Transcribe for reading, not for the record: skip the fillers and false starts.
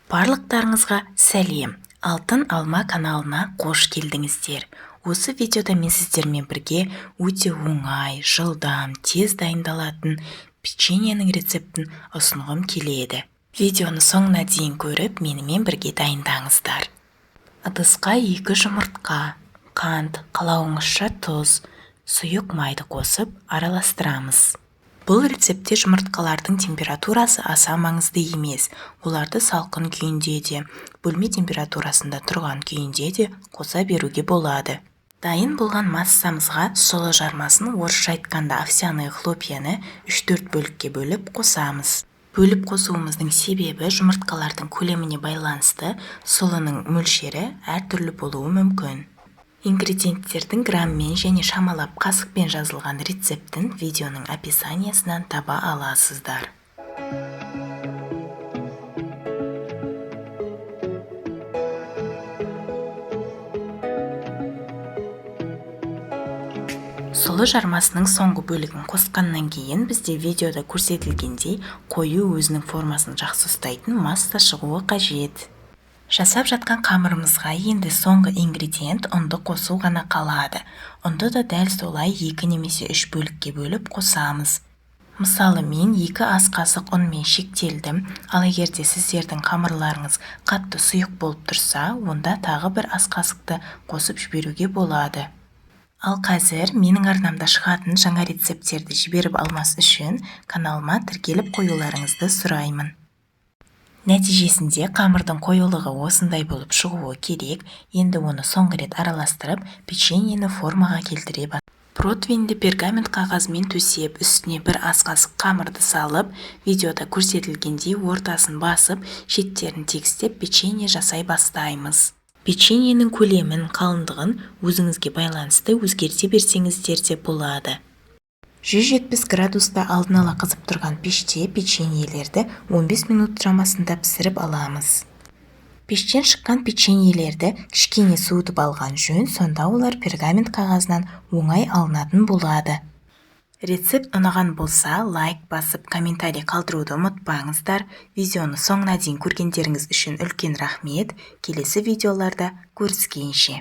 Барлықтарыңызға сәлем. Алтын алма каналына қош келдіңіздер. Осы видеода мен сіздермен бірге өте оңай, жылдам, тез дайындалатын печеньенің рецептін ұсынғым келеді. Видеоны соңына дейін көріп, менімен бірге дайындаңыздар. Ыдысқа 2 жұмыртқа, қант, қалауыңызша тұз, сұйық майды қосып араластырамыз. Бұл рецептте жұмыртқалардың температурасы аса маңызды емес. Оларды салқын күйінде де, бөлме температурасында тұрған күйінде де қоса беруге болады. Дайын болған массамызға сұлы жармасын, орысша айтқанда овсяное хлопьяны 3-4 бөлікке бөліп қосамыз. Бөліп қосуымыздың себебі жұмыртқалардың көлеміне байланысты сұлының мөлшері әртүрлі болуы мүмкін. Ингредиенттердің граммен және шамалап қасықпен жазылған рецептін видеоның описаниясынан таба аласыздар. Сұлы жармасының соңғы бөлігін қосқаннан кейін бізде видеода көрсетілгендей қою өзінің формасын жақсы ұстайтын масса шығуы қажет. Жасап жатқан қамырымызға енді соңғы ингредиент ұнды қосу ғана қалады. Ұнды да дәл солай 2 немесе 3 бөлікке бөліп қосамыз. Мысалы, мен 2 ас қасық ұнмен шектелдім, ал егерде сіздердің қамырларыңыз қатты сұйық болып тұрса, онда тағы бір ас қасықты қосып жіберуге болады. Ал қазір менің арнамда шығатын жаңа рецепттерді жіберіп алмас үшін каналыма тіркеліп қоюларыңызды сұраймын. Нәтижесінде қамырдың қоюлығы осындай болып шығуы керек. Енді оны соңғы рет араластырып, печеньені формаға келтіре бастаймыз. Противеньді пергамент қағазымен төсеп, үстіне 1 ас қасық қамырды салып, видеода көрсетілгендей ортасын басып, шеттерін тегістеп печенье жасай бастаймыз. Печеньенің көлемін, қалыңдығын өзіңізге байланысты өзгерте берсеңіздер де болады. 170 градуста алдын ала қызып тұрған пеште печеньелерді 15 минут шамасында пісіріп аламыз. Пештен шыққан печеньелерді кішкене суытып алған жөн, сонда олар пергамент қағазынан оңай алынатын болады. Рецепт ұнаған болса, лайк басып, комментарий қалдыруды ұмытпаңыздар. Видеоны соңына дейін көргендеріңіз үшін үлкен рахмет. Келесі видеоларда көріскенше.